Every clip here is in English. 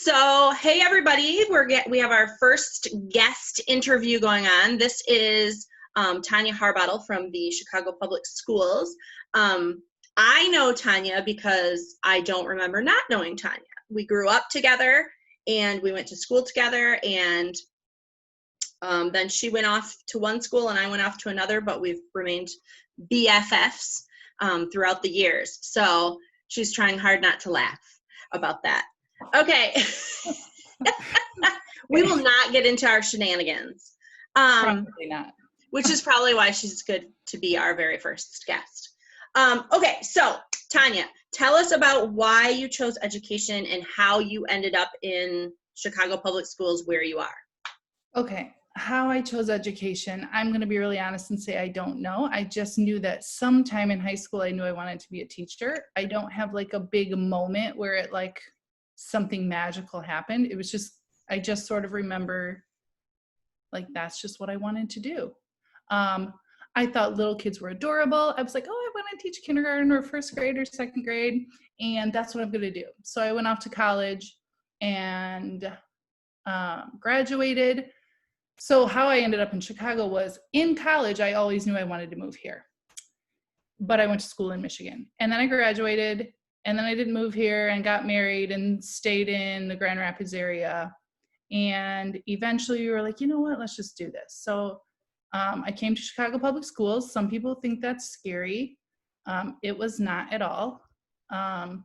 Hey everybody, we have our first guest interview going on. This is Tonya Harbottle from the Chicago Public Schools. I know Tonya because I don't remember not knowing Tonya. We grew up together and we went to school together, and then she went off to one school and I went off to another, but we've remained BFFs throughout the years. So she's trying hard not to laugh about that. Okay. We will not get into our shenanigans. Probably not. Which is probably why she's good to be our very first guest. Okay, so Tonya, tell us about why you chose education and how you ended up in Chicago Public Schools where you are. Okay, how I chose education, I'm going to be really honest and say I don't know. I just knew that sometime in high school I knew I wanted to be a teacher. I don't have like a big moment where it like something magical happened. It was just, I just sort of remember like that's just what I wanted to do. I thought little kids were adorable. I was like, oh, I want to teach kindergarten or first grade or second grade, and that's what I'm going to do. So I went off to college and graduated. So how I ended up in Chicago was in college, I always knew I wanted to move here, but I went to school in Michigan, and then I graduated, and then I didn't move here and got married and stayed in the Grand Rapids area. And eventually we were like, you know what, let's just do this. So I came to Chicago Public Schools. Some people think that's scary. It was not at all. And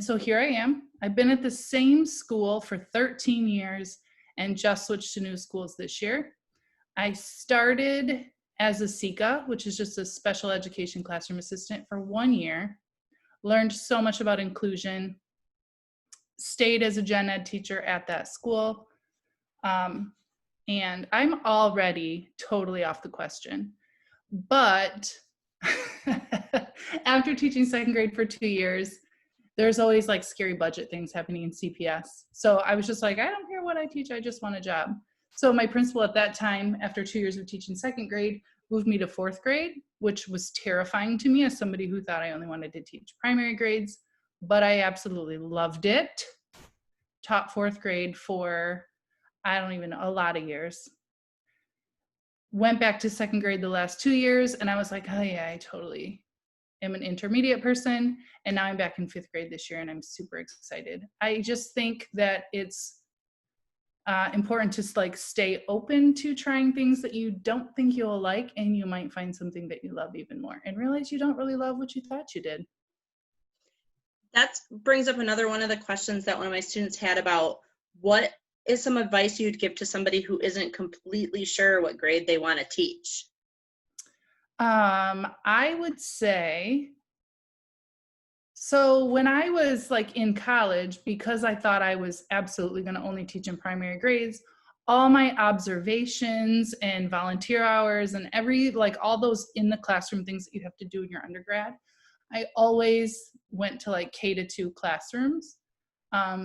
so here I am. I've been at the same school for 13 years and just switched to new schools this year. I started as a SECA, which is just a special education classroom assistant, for 1 year. Learned so much about inclusion, stayed as a gen ed teacher at that school. And I'm already totally off the question. But after teaching second grade for 2 years, there's always like scary budget things happening in CPS. So I was just like, I don't care what I teach, I just want a job. So my principal at that time, after 2 years of teaching second grade, moved me to fourth grade, which was terrifying to me as somebody who thought I only wanted to teach primary grades, but I absolutely loved it. Taught fourth grade for, I don't even know, a lot of years. Went back to second grade the last 2 years, and I was like, oh yeah, I totally am an intermediate person. And now I'm back in fifth grade this year, and I'm super excited. I just think that it's important to like stay open to trying things that you don't think you'll like, and you might find something that you love even more and realize you don't really love what you thought you did. That brings up another one of the questions that one of my students had about what is some advice you'd give to somebody who isn't completely sure what grade they want to teach? I would say, so when I was like in college, because I thought I was absolutely going to only teach in primary grades, all my observations and volunteer hours and all those in the classroom things that you have to do in your undergrad, I always went to like K-2 classrooms.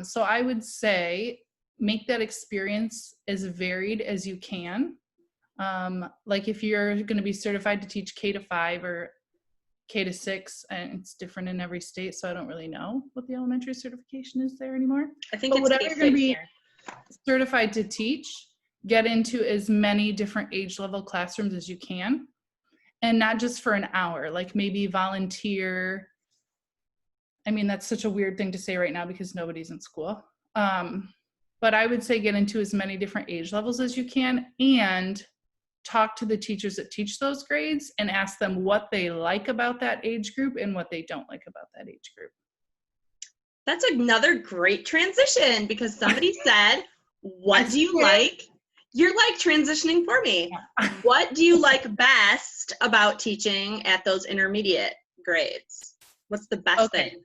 So I would say make that experience as varied as you can. Like if you're going to be certified to teach K-5 or K-6, and it's different in every state, so I don't really know what the elementary certification is there anymore. I think but it's whatever you're going to be here. Certified to teach, get into as many different age level classrooms as you can, and not just for an hour, like maybe volunteer. I mean, that's such a weird thing to say right now because nobody's in school. But I would say get into as many different age levels as you can, and talk to the teachers that teach those grades and ask them what they like about that age group and what they don't like about that age group. That's another great transition because somebody said, what do you like? You're like transitioning for me. What do you like best about teaching at those intermediate grades? What's the best thing?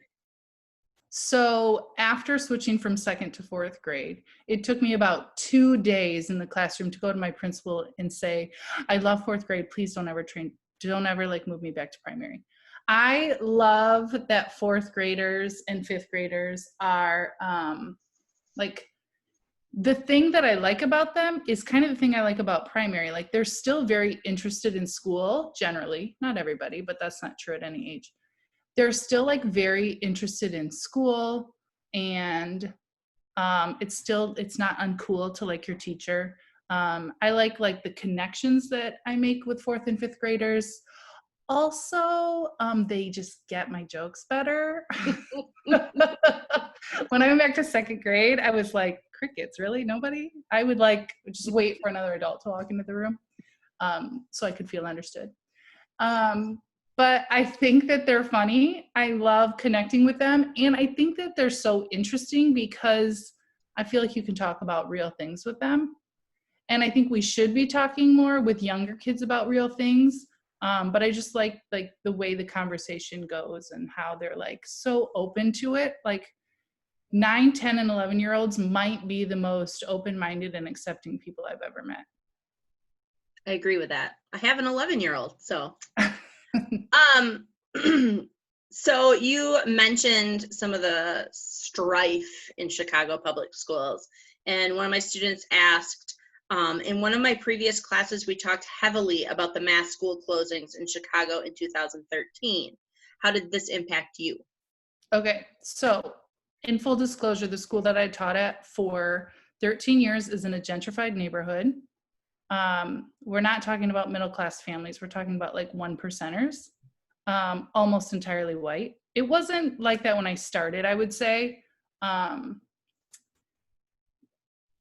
So after switching from second to fourth grade, it took me about 2 days in the classroom to go to my principal and say, I love fourth grade. Please don't ever like move me back to primary. I love that fourth graders and fifth graders are like, the thing that I like about them is kind of the thing I like about primary. Like they're still very interested in school generally, not everybody, but that's not true at any age. They're still like very interested in school, and It's not uncool to like your teacher. I like the connections that I make with fourth and fifth graders. Also, they just get my jokes better. When I went back to second grade, I was like, crickets, really? Nobody? I would like just wait for another adult to walk into the room, so I could feel understood. But I think that they're funny. I love connecting with them. And I think that they're so interesting because I feel like you can talk about real things with them. And I think we should be talking more with younger kids about real things. But I just like the way the conversation goes and how they're like so open to it. Like 9, 10, and 11-year-olds might be the most open-minded and accepting people I've ever met. I agree with that. I have an 11-year-old, so. So you mentioned some of the strife in Chicago public schools, and one of my students asked, in one of my previous classes, we talked heavily about the mass school closings in Chicago in 2013. How did this impact you? Okay, so in full disclosure, the school that I taught at for 13 years is in a gentrified neighborhood. We're not talking about middle-class families. We're talking about like 1%ers, almost entirely white. It wasn't like that when I started, I would say.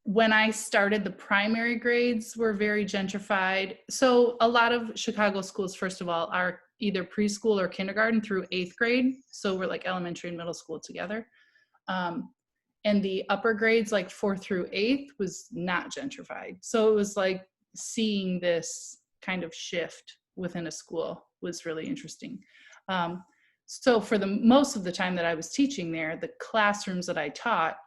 When I started, the primary grades were very gentrified. So a lot of Chicago schools, first of all, are either preschool or kindergarten through 8th grade. So we're like elementary and middle school together. And the upper grades, like 4th through 8th, was not gentrified. So it was like seeing this kind of shift within a school was really interesting. So for the most of the time that I was teaching there, the classrooms that I taught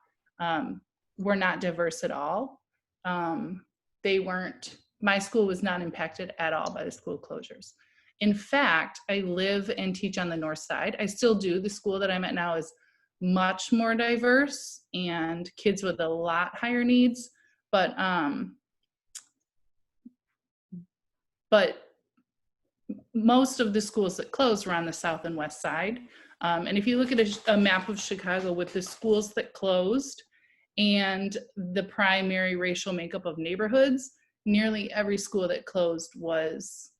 were not diverse at all. My school was not impacted at all by the school closures. In fact, I live and teach on the north side. I still do. The school that I'm at now is much more diverse and kids with a lot higher needs, but most of the schools that closed were on the south and west side. And if you look at a map of Chicago with the schools that closed and the primary racial makeup of neighborhoods, nearly every school that closed was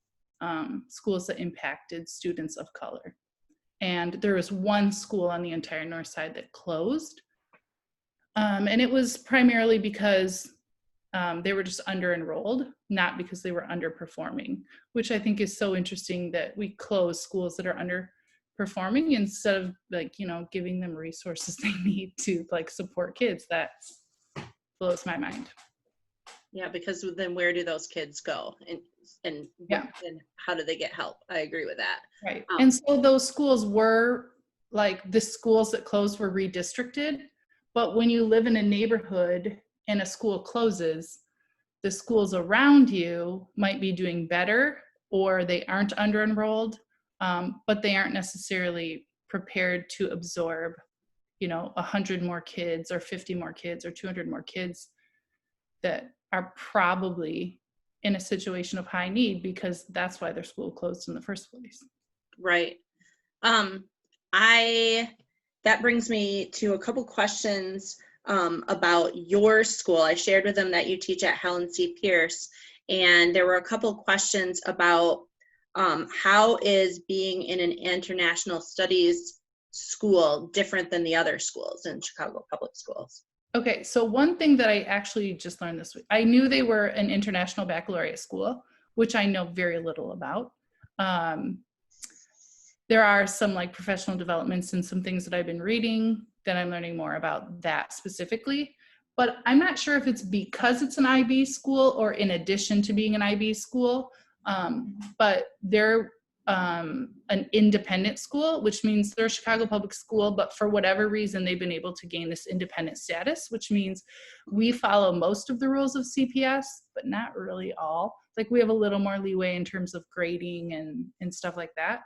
schools that impacted students of color. And there was one school on the entire north side that closed. And it was primarily because they were just under-enrolled, not because they were underperforming, which I think is so interesting that we close schools that are underperforming instead of giving them resources they need to support kids. That blows my mind. Yeah, because then where do those kids go? And how do they get help? I agree with that. Right. And so those schools were the schools that closed were redistricted. But when you live in a neighborhood and a school closes, the schools around you might be doing better, or they aren't under-enrolled, but they aren't necessarily prepared to absorb 100 more kids or 50 more kids or 200 more kids that are probably in a situation of high need, because that's why their school closed in the first place. Right. That brings me to a couple questions about your school. I shared with them that you teach at Helen C. Pierce, and there were a couple questions about how is being in an international studies school different than the other schools in Chicago public schools? Okay, so one thing that I actually just learned this week, I knew they were an international baccalaureate school, which I know very little about. There are some professional developments and some things that I've been reading that I'm learning more about that specifically, but I'm not sure if it's because it's an IB school or in addition to being an IB school, but they're an independent school, which means they're a Chicago public school, but for whatever reason, they've been able to gain this independent status, which means we follow most of the rules of CPS, but not really all. We have a little more leeway in terms of grading and stuff like that.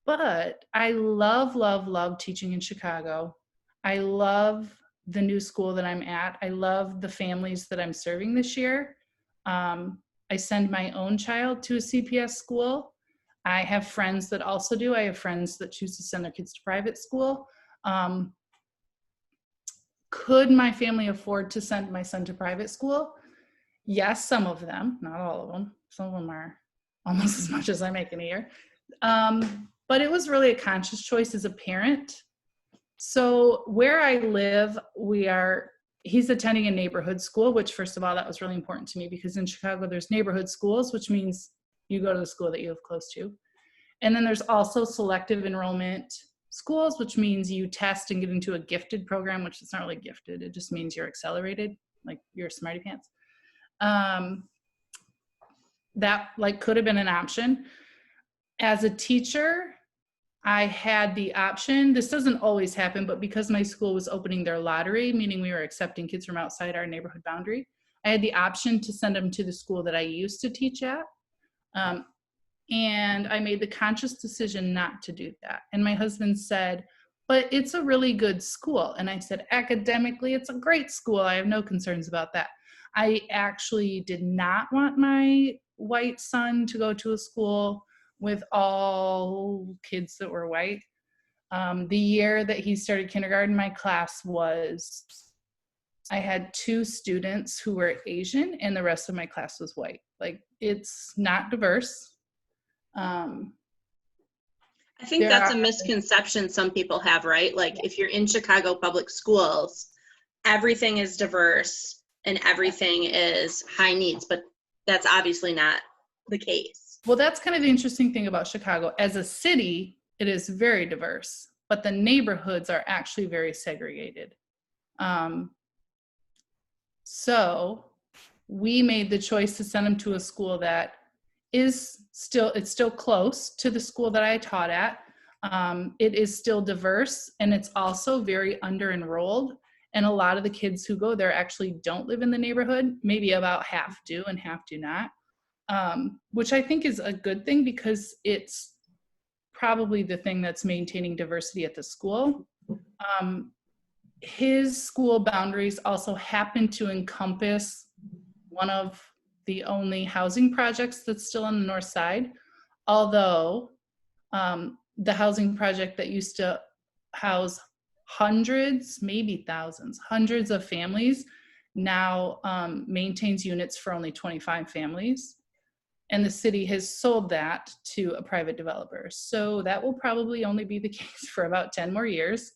But I love teaching in Chicago. I love the new school that I'm at. I love the families that I'm serving this year. I send my own child to a CPS school. I have friends that also do. I have friends that choose to send their kids to private school. Could my family afford to send my son to private school? Yes, some of them, not all of them. Some of them are almost as much as I make in a year. But it was really a conscious choice as a parent. So where I live, he's attending a neighborhood school, which first of all, that was really important to me because in Chicago, there's neighborhood schools, which means you go to the school that you live close to. And then there's also selective enrollment schools, which means you test and get into a gifted program, which is not really gifted. It just means you're accelerated, like you're smarty pants. That like could have been an option. As a teacher, I had the option. This doesn't always happen, but because my school was opening their lottery, meaning we were accepting kids from outside our neighborhood boundary, I had the option to send them to the school that I used to teach at. And I made the conscious decision not to do that. And my husband said, but it's a really good school. And I said, academically, it's a great school. I have no concerns about that. I actually did not want my white son to go to a school with all kids that were white. The year that he started kindergarten, my class I had 2 students who were Asian and the rest of my class was white. Like, it's not diverse. I think that's a misconception some people have, right? Like if you're in Chicago public schools, everything is diverse and everything is high needs, but that's obviously not the case. Well, that's kind of the interesting thing about Chicago. As a city, it is very diverse, but the neighborhoods are actually very segregated. So we made the choice to send them to a school that it's still close to the school that I taught at. It is still diverse, and it's also very under-enrolled. And a lot of the kids who go there actually don't live in the neighborhood. Maybe about half do and half do not, which I think is a good thing because it's probably the thing that's maintaining diversity at the school. His school boundaries also happen to encompass one of the only housing projects that's still on the north side, although the housing project that used to house hundreds, maybe thousands, hundreds of families now maintains units for only 25 families. And the city has sold that to a private developer. So that will probably only be the case for about 10 more years,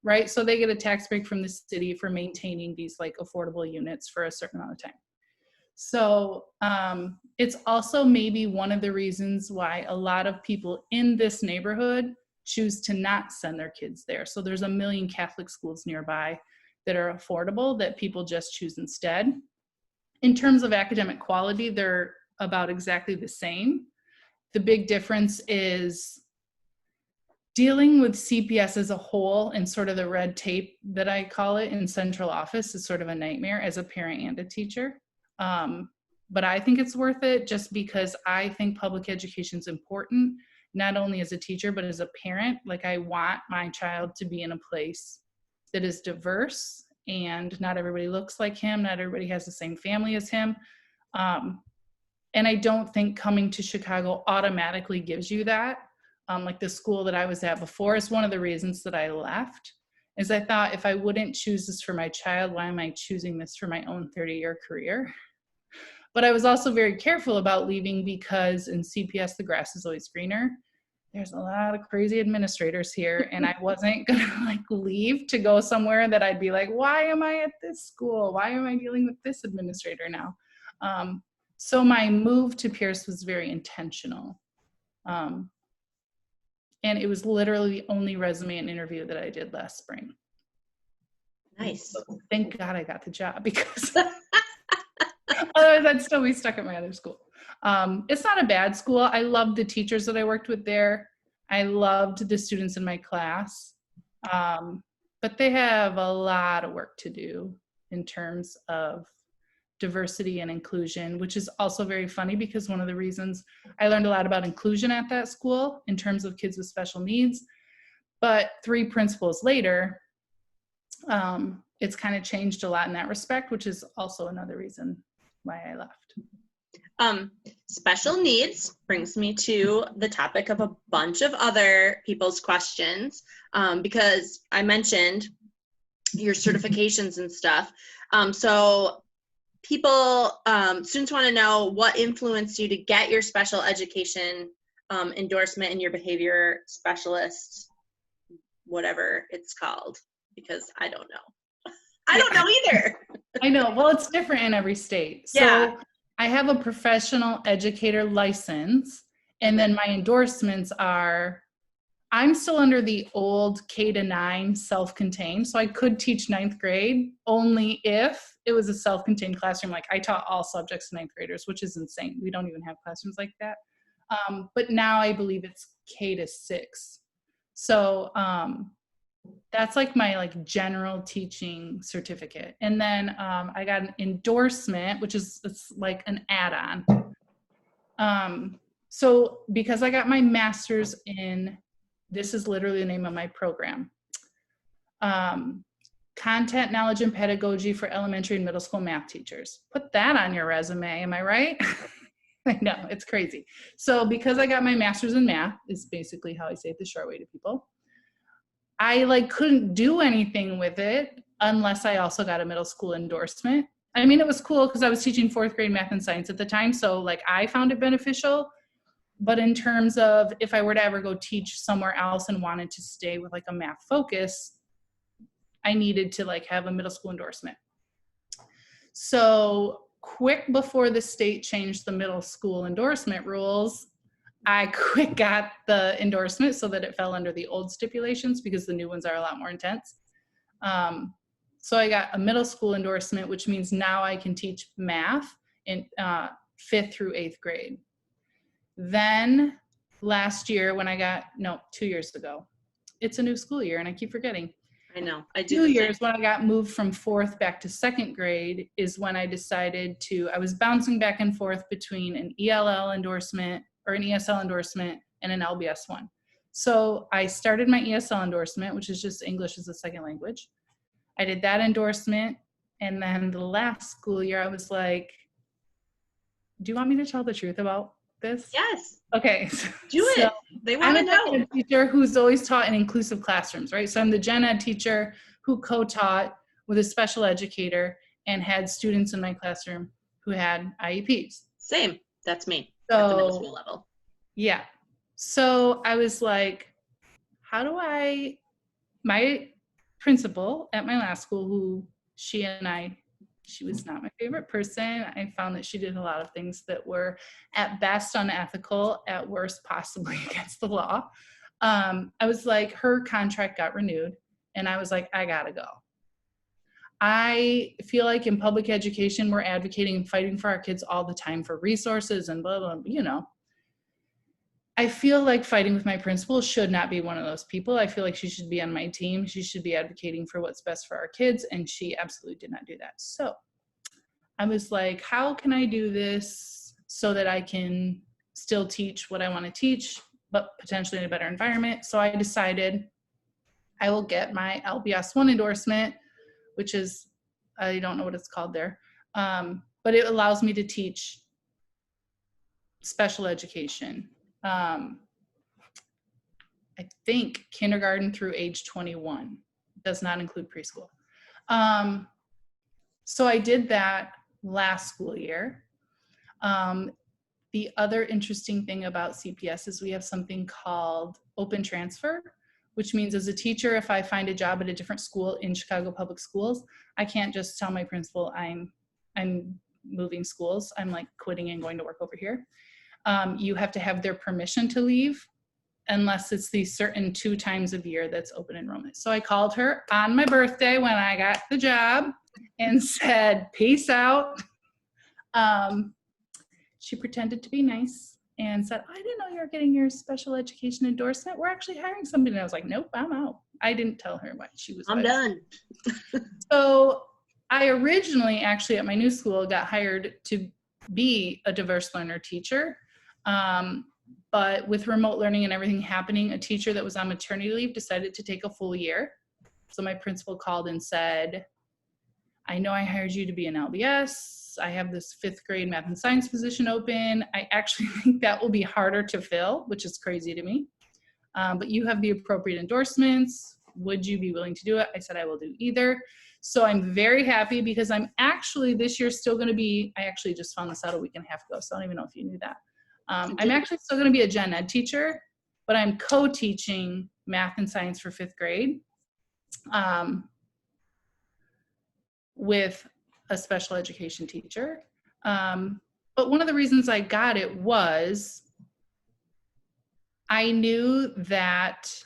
right? So they get a tax break from the city for maintaining these like affordable units for a certain amount of time. So it's also maybe one of the reasons why a lot of people in this neighborhood choose to not send their kids there. So there's a million Catholic schools nearby that are affordable that people just choose instead. In terms of academic quality, they're about exactly the same. The big difference is dealing with CPS as a whole and sort of the red tape that I call it in central office is sort of a nightmare as a parent and a teacher. But I think it's worth it just because I think public education is important, not only as a teacher, but as a parent. Like I want my child to be in a place that is diverse and not everybody looks like him. Not everybody has the same family as him. And I don't think coming to Chicago automatically gives you that. Like the school that I was at before is one of the reasons that I left is I thought if I wouldn't choose this for my child, why am I choosing this for my own 30-year career? But I was also very careful about leaving because in CPS, the grass is always greener. There's a lot of crazy administrators here, and I wasn't gonna like leave to go somewhere that I'd be like, why am I at this school? Why am I dealing with this administrator now? So my move to Pierce was very intentional. And it was literally the only resume and interview that I did last spring. Nice. So thank God I got the job because otherwise I'd still be stuck at my other school. It's not a bad school. I loved the teachers that I worked with there. I loved the students in my class. But they have a lot of work to do in terms of diversity and inclusion, which is also very funny because one of the reasons I learned a lot about inclusion at that school in terms of kids with special needs. But 3 principals later, it's kind of changed a lot in that respect, which is also another reason why I left. Special needs brings me to the topic of a bunch of other people's questions, because I mentioned your certifications and stuff. So people, students want to know what influenced you to get your special education endorsement and your behavior specialist, whatever it's called, because I don't know. I don't know either. I know. Well, it's different in every state. Yeah. So I have a professional educator license, and then my endorsements are, I'm still under the old K-9 self-contained. So I could teach ninth grade only if it was a self-contained classroom. Like I taught all subjects to ninth graders, which is insane. We don't even have classrooms like that. But now I believe it's K-6. So that's like my like general teaching certificate. And then I got an endorsement, which is, it's like an add-on. So because I got my master's in, this is literally the name of my program, content, knowledge, and pedagogy for elementary and middle school math teachers. Put that on your resume, am I right? I know, it's crazy. So because I got my master's in math, is basically how I say it the short way to people, I like couldn't do anything with it unless I also got a middle school endorsement. I mean, it was cool because I was teaching fourth grade math and science at the time. So like I found it beneficial, but in terms of if I were to ever go teach somewhere else and wanted to stay with like a math focus, I needed to like have a middle school endorsement. So quick before the state changed the middle school endorsement rules, I quick got the endorsement so that it fell under the old stipulations because the new ones are a lot more intense. So I got a middle school endorsement, which means now I can teach math in 5th through 8th grade. Then last year when I got, no, 2 years ago, it's a new school year and I keep forgetting. I know, I do. 2 years when I got moved from 4th back to 2nd grade is when I decided to, I was bouncing back and forth between an ELL endorsement or an ESL endorsement and an LBS one. So I started my ESL endorsement, which is just English as a second language. I did that endorsement. And then the last school year, I was like, do you want me to tell the truth about this? Yes. Okay. Do it. They want to know. I'm a teacher who's always taught in inclusive classrooms, right? So I'm the gen ed teacher who co-taught with a special educator and had students in my classroom who had IEPs. Same. That's me. So, at the middle school level. Yeah. So I was like, how do I, my principal at my last school, who she was not my favorite person. I found that she did a lot of things that were at best unethical, at worst possibly against the law. I was like, her contract got renewed and I was like, I gotta go. I feel like in public education, we're advocating and fighting for our kids all the time for resources and blah, blah, blah, you know. I feel like fighting with my principal should not be one of those people. I feel like she should be on my team. She should be advocating for what's best for our kids, and she absolutely did not do that. So I was like, how can I do this so that I can still teach what I want to teach, but potentially in a better environment? So I decided I will get my LBS 1 endorsement, which is, I don't know what it's called there, but it allows me to teach special education. I think kindergarten through age 21, does not include preschool. So I did that last school year. The other interesting thing about CPS is we have something called open transfer, which means as a teacher, if I find a job at a different school in Chicago Public Schools, I can't just tell my principal I'm moving schools. I'm like quitting and going to work over here. You have to have their permission to leave unless it's these certain 2 times a year that's open enrollment. So I called her on my birthday when I got the job and said, peace out. She pretended to be nice and said, I didn't know you were getting your special education endorsement. We're actually hiring somebody. And I was like, nope, I'm out. I didn't tell her what she was. I'm done. So I originally actually at my new school got hired to be a diverse learner teacher. But with remote learning and everything happening, a teacher that was on maternity leave decided to take a full year. So my principal called and said, I know I hired you to be an LBS. I have this 5th grade math and science position open. I actually think that will be harder to fill, which is crazy to me. But you have the appropriate endorsements. would you be willing to do it? I said, I will do either. So I'm very happy because I'm actually this year still going to be, I actually just found this out a week and a half ago, so I don't even know if you knew that. I'm actually still going to be a gen ed teacher, but I'm co-teaching math and science for 5th grade with a special education teacher. But one of the reasons I got it was I knew that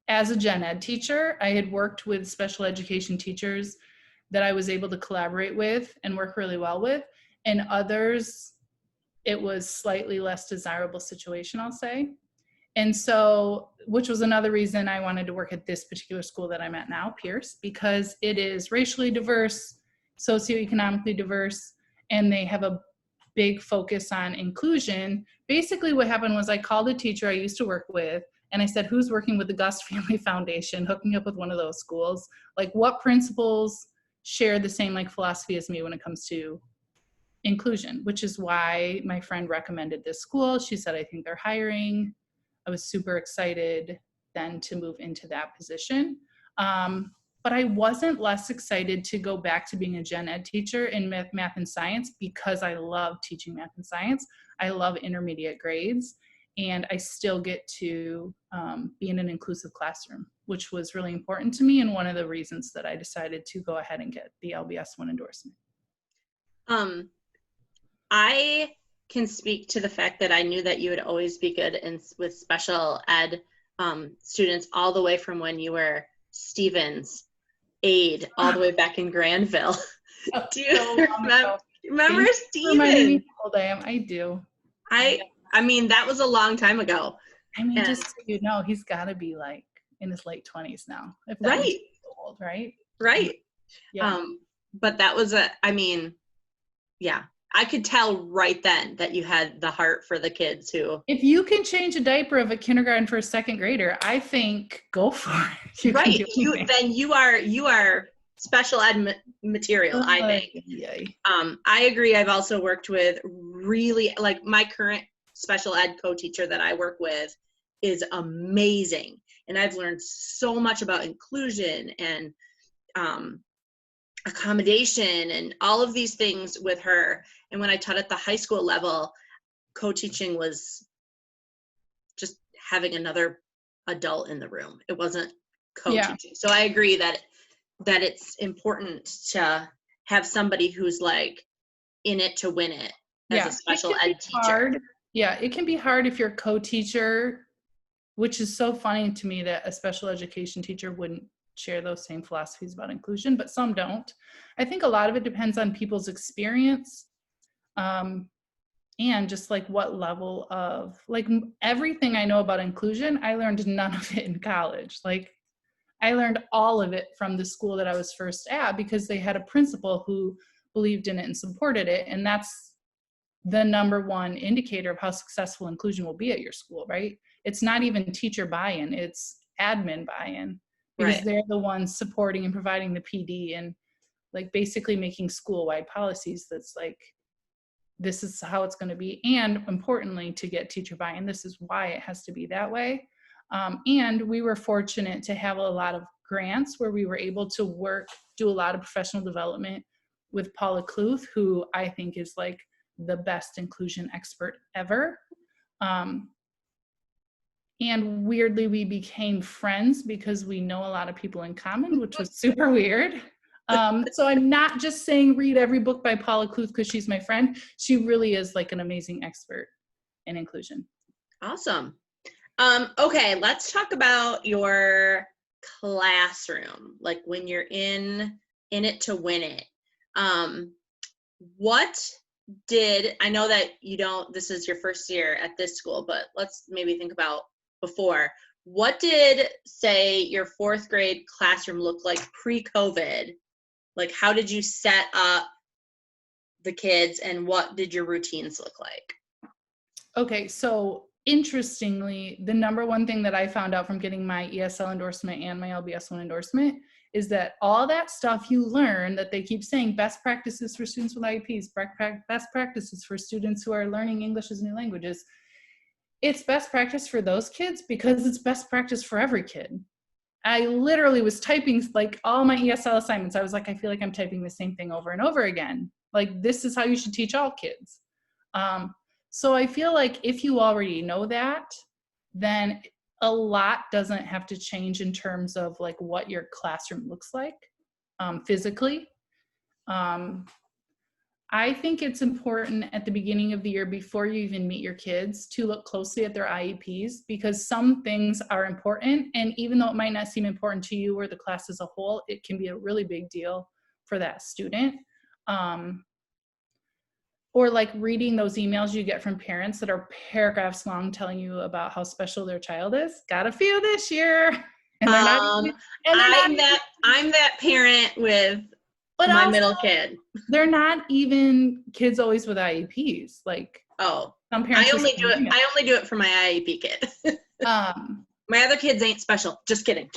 as a gen ed teacher, I had worked with special education teachers that I was able to collaborate with and work really well with, and others, it was slightly less desirable situation, I'll say. And so, which was another reason I wanted to work at this particular school that I'm at now, Pierce, because it is racially diverse, socioeconomically diverse, and they have a big focus on inclusion. Basically what happened was I called a teacher I used to work with and I said, who's working with the Gust Family Foundation, hooking up with one of those schools? Like what principals share the same like philosophy as me when it comes to inclusion, which is why my friend recommended this school. She said, I think they're hiring. I was super excited then to move into that position. But I wasn't less excited to go back to being a gen ed teacher in math and science because I love teaching math and science. I love intermediate grades, and I still get to be in an inclusive classroom, which was really important to me and one of the reasons that I decided to go ahead and get the LBS 1 endorsement. I can speak to the fact that I knew that you would always be good with special ed students all the way from when you were Stephen's aide all the way back in Granville. Do you remember Stephen? I do. I mean, that was a long time ago. I mean, just so you know, he's got to be like in his late 20s now. If that right. Old, right? Right. Yeah. But that was yeah. I could tell right then that you had the heart for the kids who. If you can change a diaper of a kindergarten for a 2nd grader, I think go for it. Right. Then you are special ed material, I think. I agree. I've also worked with really, like my current special ed co-teacher that I work with is amazing. And I've learned so much about inclusion and accommodation and all of these things with her. And when I taught at the high school level, co-teaching was just having another adult in the room. It wasn't co-teaching. Yeah. So I agree that it's important to have somebody who's like in it to win it as a special ed teacher. Hard. Yeah, it can be hard if you're co-teacher, which is so funny to me that a special education teacher wouldn't share those same philosophies about inclusion, but some don't. I think a lot of it depends on people's experience and just like what level of, like everything I know about inclusion, I learned none of it in college. Like I learned all of it from the school that I was first at because they had a principal who believed in it and supported it. And that's the number one indicator of how successful inclusion will be at your school, right? It's not even teacher buy-in, it's admin buy-in. Because they're the ones supporting and providing the PD and like basically making school-wide policies that's like, this is how it's going to be. And importantly, to get teacher buy-in, this is why it has to be that way. And we were fortunate to have a lot of grants where we were able to do a lot of professional development with Paula Kluth, who I think is like the best inclusion expert ever. And weirdly, we became friends because we know a lot of people in common, which was super weird. So I'm not just saying read every book by Paula Kluth because she's my friend. She really is like an amazing expert in inclusion. Awesome. Okay, let's talk about your classroom, like when you're in it to win it. I know that this is your first year at this school, but let's maybe think about before. What did, say, your 4th grade classroom look like pre-COVID? Like, how did you set up the kids and what did your routines look like? Okay, so interestingly, the number one thing that I found out from getting my ESL endorsement and my LBS 1 endorsement is that all that stuff you learn that they keep saying, best practices for students with IEPs, best practices for students who are learning English as new languages, it's best practice for those kids because it's best practice for every kid. I literally was typing like all my ESL assignments. I was like, I feel like I'm typing the same thing over and over again. Like, this is how you should teach all kids. So I feel like if you already know that, then a lot doesn't have to change in terms of like what your classroom looks like physically. I think it's important at the beginning of the year, before you even meet your kids, to look closely at their IEPs, because some things are important. And even though it might not seem important to you or the class as a whole, it can be a really big deal for that student. Or like reading those emails you get from parents that are paragraphs long telling you about how special their child is. Got a few this year. And they're not even, I'm that parent with but my also, middle kid. They're not even kids always with IEPs. Like, some parents I only do it for my IEP kid. My other kids ain't special. Just kidding.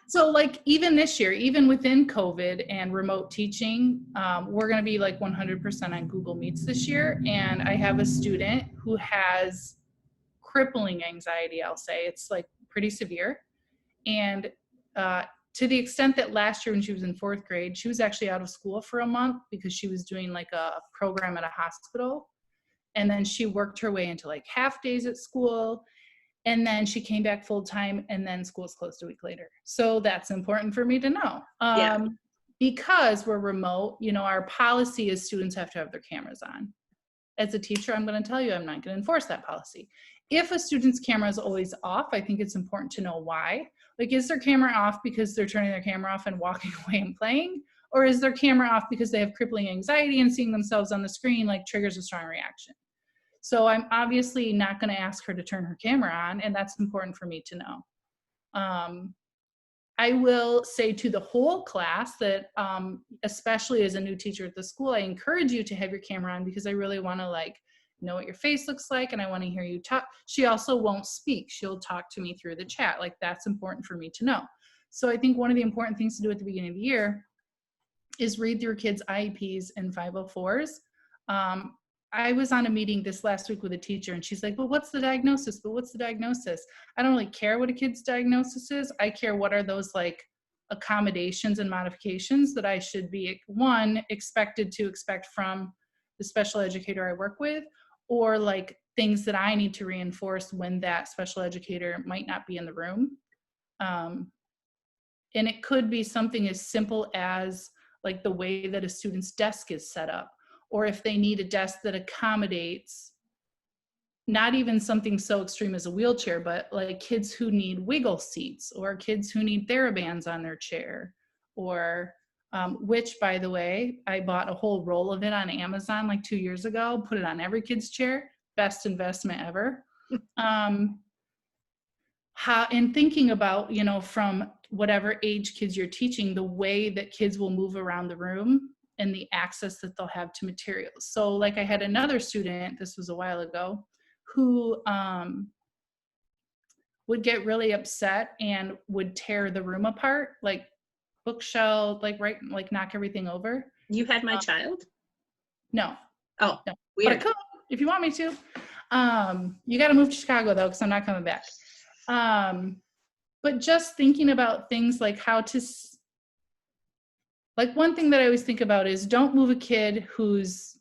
So like even this year, even within COVID and remote teaching, we're going to be like 100% on Google Meets this year. And I have a student who has crippling anxiety, I'll say. It's like pretty severe. And to the extent that last year when she was in 4th grade, she was actually out of school for a month because she was doing like a program at a hospital. And then she worked her way into like half days at school. And then she came back full time, and then school's closed a week later. So that's important for me to know. Because we're remote, you know, our policy is students have to have their cameras on. As a teacher, I'm going to tell you, I'm not going to enforce that policy. If a student's camera is always off, I think it's important to know why. Like, is their camera off because they're turning their camera off and walking away and playing? Or is their camera off because they have crippling anxiety and seeing themselves on the screen like triggers a strong reaction? So I'm obviously not going to ask her to turn her camera on, and that's important for me to know. I will say to the whole class that, especially as a new teacher at the school, I encourage you to have your camera on because I really want to like know what your face looks like, and I want to hear you talk. She also won't speak. She'll talk to me through the chat. Like, that's important for me to know. So I think one of the important things to do at the beginning of the year is read through kids' IEPs and 504s. I was on a meeting this last week with a teacher, and she's like, well, what's the diagnosis? But what's the diagnosis? I don't really care what a kid's diagnosis is. I care what are those like accommodations and modifications that I should be, one, expected to expect from the special educator I work with, or like things that I need to reinforce when that special educator might not be in the room. And it could be something as simple as like the way that a student's desk is set up, or if they need a desk that accommodates not even something so extreme as a wheelchair, but like kids who need wiggle seats, or kids who need TheraBands on their chair, or which, by the way, I bought a whole roll of it on Amazon like 2 years ago, put it on every kid's chair. Best investment ever. In thinking about, you know, from whatever age kids you're teaching, the way that kids will move around the room and the access that they'll have to materials. So like I had another student, this was a while ago, who would get really upset and would tear the room apart, like bookshelf, like knock everything over. You had my child? No. Oh, no. Weird. But I could, if you want me to. You got to move to Chicago though, because I'm not coming back. But just thinking about things like how to, like one thing that I always think about is don't move a kid who's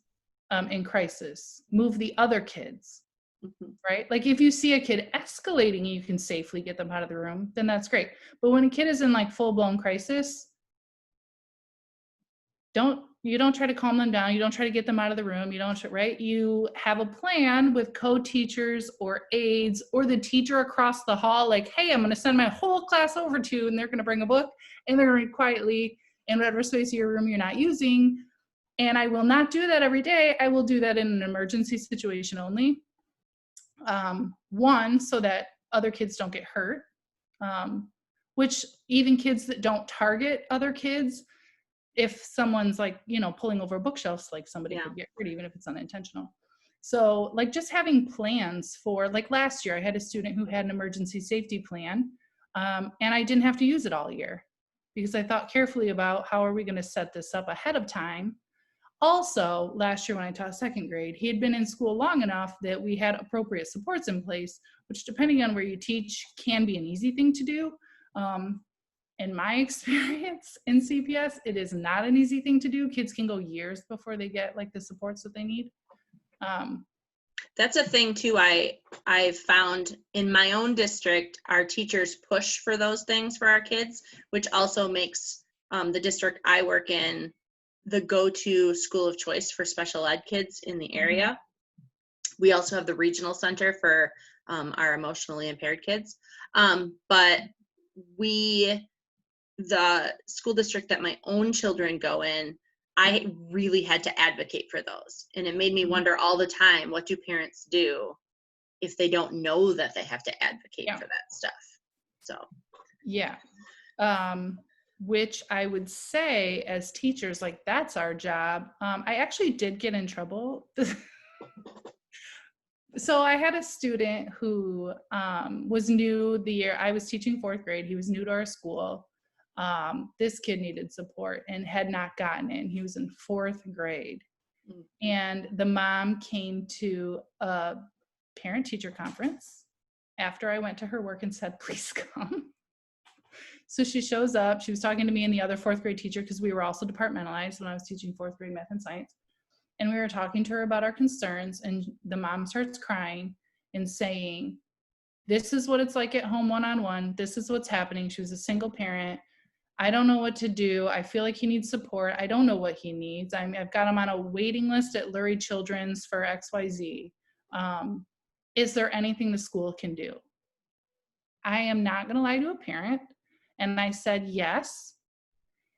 in crisis, move the other kids, right? Like if you see a kid escalating and you can safely get them out of the room, then that's great. But when a kid is in like full-blown crisis, you don't try to calm them down. You don't try to get them out of the room. You don't, right? You have a plan with co-teachers or aides or the teacher across the hall, like, hey, I'm going to send my whole class over to you, and they're going to bring a book and they're going to read quietly in whatever space of your room you're not using. And I will not do that every day. I will do that in an emergency situation only. One, so that other kids don't get hurt, which even kids that don't target other kids, if someone's like, you know, pulling over bookshelves, like somebody could get hurt, even if it's unintentional. So like just having plans for, like last year, I had a student who had an emergency safety plan, and I didn't have to use it all year because I thought carefully about how are we going to set this up ahead of time. Also, last year when I taught second grade, he had been in school long enough that we had appropriate supports in place, which depending on where you teach can be an easy thing to do. In my experience in CPS, it is not an easy thing to do. Kids can go years before they get like the supports that they need. That's a thing too. I've found in my own district, our teachers push for those things for our kids, which also makes the district I work in the go-to school of choice for special ed kids in the area. We also have the regional center for our emotionally impaired kids. But the school district that my own children go in, I really had to advocate for those. And it made me wonder all the time, what do parents do if they don't know that they have to advocate for that stuff? So. Yeah. Which I would say as teachers, like that's our job. I actually did get in trouble. So I had a student who was new the year I was teaching fourth grade. He was new to our school. This kid needed support and had not gotten in. He was in fourth grade. And the mom came to a parent-teacher conference after I went to her work and said, please come. So she shows up. She was talking to me and the other fourth grade teacher because we were also departmentalized when I was teaching fourth grade math and science. And we were talking to her about our concerns, and the mom starts crying and saying, this is what it's like at home one-on-one. This is what's happening. She was a single parent. I don't know what to do. I feel like he needs support. I don't know what he needs. I've got him on a waiting list at Lurie Children's for XYZ. Is there anything the school can do? I am not going to lie to a parent. And I said, yes.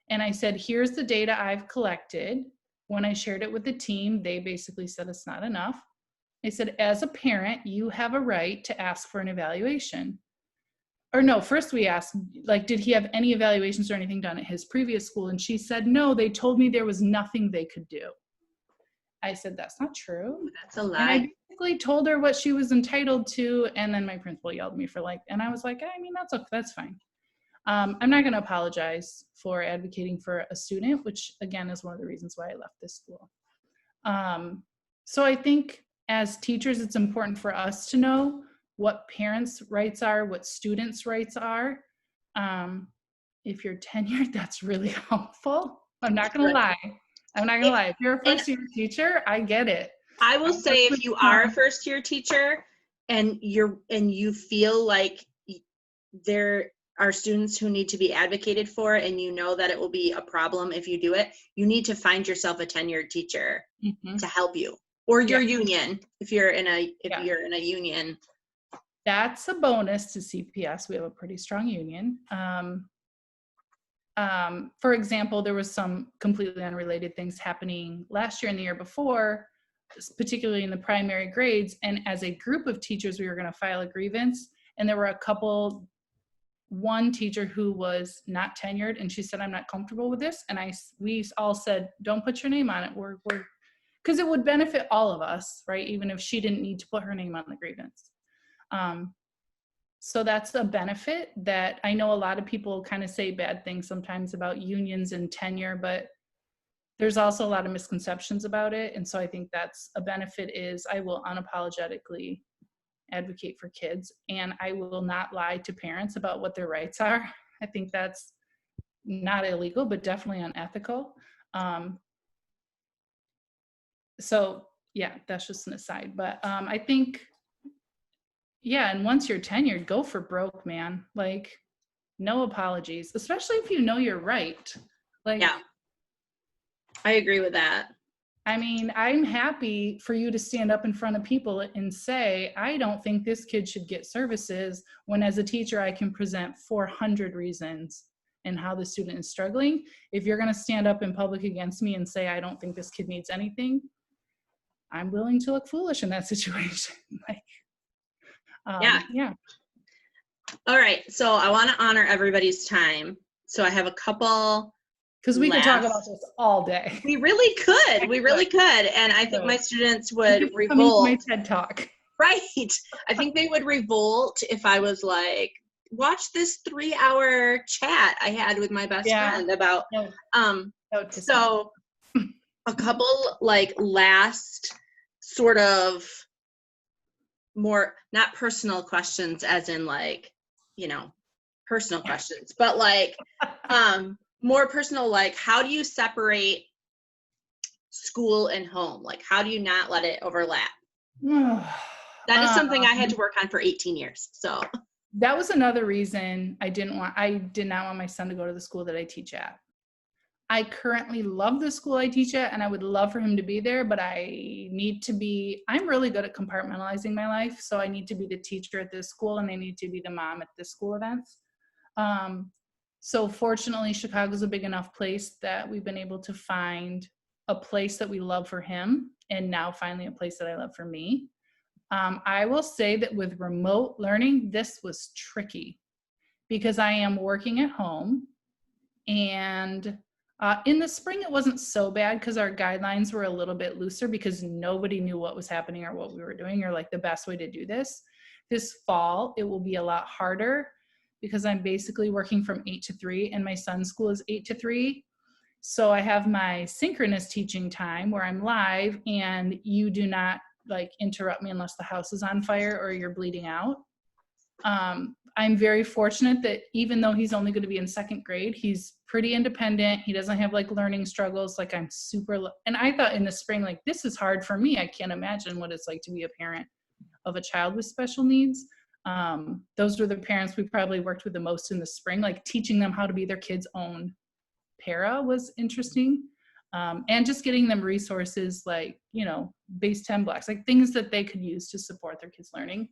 And I said, here's the data I've collected. When I shared it with the team, they basically said it's not enough. They said, as a parent, you have a right to ask for an evaluation. Or no, first we asked, like, did he have any evaluations or anything done at his previous school? And she said, no, they told me there was nothing they could do. I said, that's not true. That's a lie. And I basically told her what she was entitled to. And then my principal yelled at me for and I was like, I mean, that's okay, that's fine. I'm not going to apologize for advocating for a student, which again is one of the reasons why I left this school. So I think as teachers, it's important for us to know what parents' rights are, what students' rights are. If you're tenured, that's really helpful. I'm not going to lie. If you're a first-year teacher, I get it. I will say, if you are a first-year teacher and you feel like there are students who need to be advocated for, and you know that it will be a problem if you do it, you need to find yourself a tenured teacher to help you, or your union if you're in a union. That's a bonus to CPS. We have a pretty strong union. For example, there was some completely unrelated things happening last year and the year before, particularly in the primary grades. And as a group of teachers, we were going to file a grievance, and there were one teacher who was not tenured, and she said, I'm not comfortable with this. And we all said, don't put your name on it. Because it would benefit all of us, right? Even if she didn't need to put her name on the grievance. So that's a benefit that I know a lot of people kind of say bad things sometimes about unions and tenure, but there's also a lot of misconceptions about it. And so I think that's a benefit is I will unapologetically advocate for kids, and I will not lie to parents about what their rights are. I think that's not illegal, but definitely unethical. So yeah, that's just an aside, but I think, yeah, and once you're tenured, go for broke, man. Like, no apologies, especially if you know you're right. Yeah, I agree with that. I mean, I'm happy for you to stand up in front of people and say, I don't think this kid should get services, when as a teacher, I can present 400 reasons and how the student is struggling. If you're going to stand up in public against me and say, I don't think this kid needs anything, I'm willing to look foolish in that situation. Yeah. All right. So I want to honor everybody's time. So I have a couple. Because we could talk about this all day. We really could. And I think my students would revolt. My TED Talk. Right. I think they would revolt if I was like, watch this 3-hour chat I had with my best friend about. So a couple like last sort of more, not personal questions as in like, you know, personal questions, but like more personal, like how do you separate school and home? Like how do you not let it overlap? That is something I had to work on for 18 years. So that was another reason I did not want my son to go to the school that I teach at. I currently love the school I teach at and I would love for him to be there, but I'm really good at compartmentalizing my life. So I need to be the teacher at this school and I need to be the mom at the school events. So fortunately, Chicago's a big enough place that we've been able to find a place that we love for him and now finally a place that I love for me. I will say that with remote learning, this was tricky because I am working at home and in the spring, it wasn't so bad because our guidelines were a little bit looser because nobody knew what was happening or what we were doing or like the best way to do this. This fall, it will be a lot harder because I'm basically working from 8 to 3 and my son's school is 8 to 3. So I have my synchronous teaching time where I'm live and you do not like interrupt me unless the house is on fire or you're bleeding out. I'm very fortunate that even though he's only going to be in second grade, he's pretty independent. He doesn't have like learning struggles. Like and I thought in the spring, like this is hard for me. I can't imagine what it's like to be a parent of a child with special needs. Those were the parents we probably worked with the most in the spring, like teaching them how to be their kids' own para was interesting. And just getting them resources like, base 10 blocks, like things that they could use to support their kids' learning.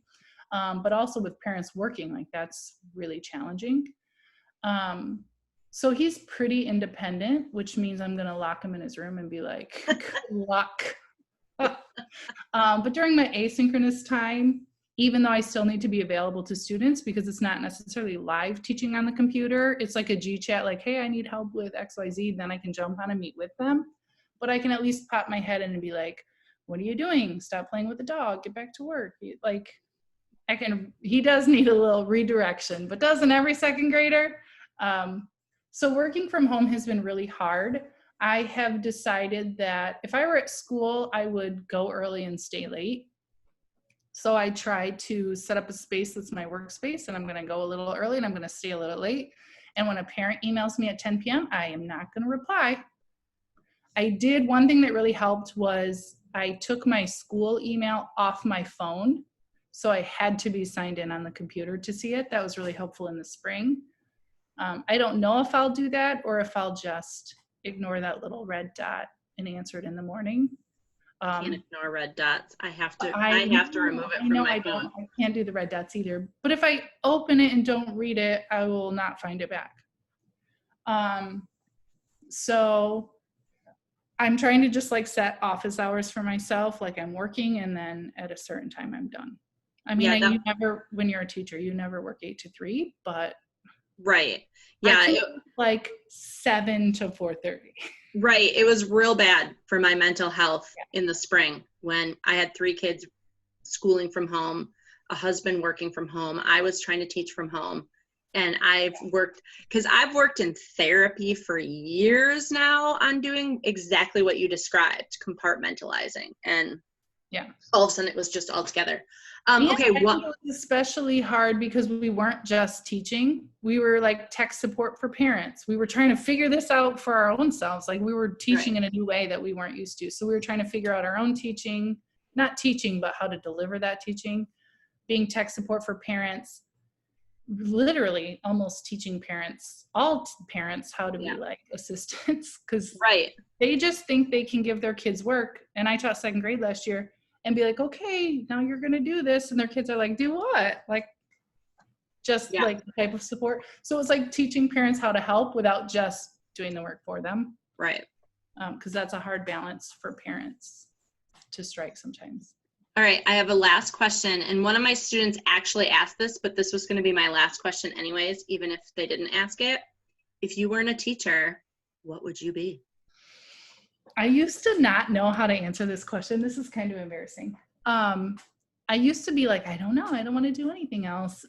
But also with parents working, like that's really challenging. So he's pretty independent, which means I'm going to lock him in his room and be like, good luck. But during my asynchronous time, even though I still need to be available to students because it's not necessarily live teaching on the computer, it's like a G chat, like, hey, I need help with XYZ, then I can jump on and meet with them. But I can at least pop my head in and be like, what are you doing? Stop playing with the dog, get back to work. Like, he does need a little redirection, but doesn't every second grader? So working from home has been really hard. I have decided that if I were at school, I would go early and stay late. So I try to set up a space that's my workspace, and I'm going to go a little early and I'm going to stay a little late. And when a parent emails me at 10 p.m., I am not going to reply. One thing that really helped was I took my school email off my phone. So I had to be signed in on the computer to see it. That was really helpful in the spring. I don't know if I'll do that or if I'll just ignore that little red dot and answer it in the morning. Can't ignore red dots. I have to remove it from my phone. I can't do the red dots either. But if I open it and don't read it, I will not find it back. So I'm trying to just like set office hours for myself, like I'm working and then at a certain time I'm done. I mean, you never, when you're a teacher, you never work 8 to 3, but right. Yeah. Like 7 to 4:30. Right. It was real bad for my mental health in the spring when I had 3 kids schooling from home, a husband working from home. I was trying to teach from home. And I've worked in therapy for years now on doing exactly what you described, compartmentalizing. And all of a sudden it was just all together. Okay. It was especially hard because we weren't just teaching. We were like tech support for parents. We were trying to figure this out for our own selves. Like we were teaching in a new way that we weren't used to. So we were trying to figure out our own teaching, not teaching, but how to deliver that teaching, being tech support for parents, literally almost teaching all parents how to be like assistants because they just think they can give their kids work. And I taught second grade last year and be like, okay, now you're going to do this. And their kids are like, do what? Like, just like the type of support. So it's like teaching parents how to help without just doing the work for them. Right. Because that's a hard balance for parents to strike sometimes. All right, I have a last question, and one of my students actually asked this, but this was going to be my last question anyways, even if they didn't ask it. If you weren't a teacher, what would you be? I used to not know how to answer this question. This is kind of embarrassing. I used to be like, I don't know, I don't want to do anything else.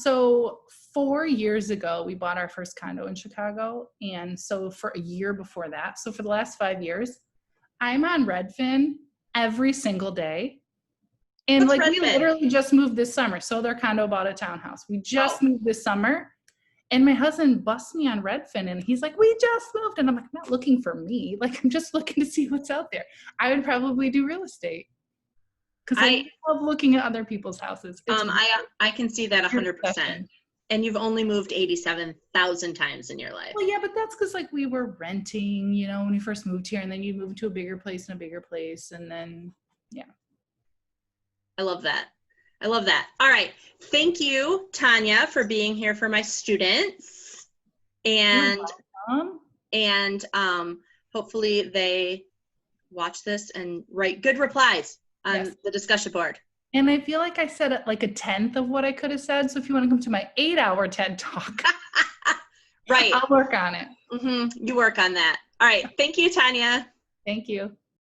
So 4 years ago, we bought our first condo in Chicago, and so for a year before that, so for the last 5 years, I'm on Redfin every single day. And What's like we Redfin? literally just moved this summer. So their condo bought a townhouse. We just moved this summer. And my husband busts me on Redfin and he's like, we just moved. And I'm like, I'm not looking for me. Like, I'm just looking to see what's out there. I would probably do real estate because I love looking at other people's houses. I can see that 100%. Second. And you've only moved 87,000 times in your life. Well, yeah, but that's because like we were renting, you know, when we first moved here, and then you move to a bigger place and a bigger place, and then yeah. I love that. I love that. All right. Thank you, Tonya, for being here for my students. And hopefully they watch this and write good replies on the discussion board. And I feel like I said like a 10th of what I could have said. So if you want to come to my 8-hour TED Talk, right, I'll work on it. You work on that. All right. Thank you, Tonya. Thank you.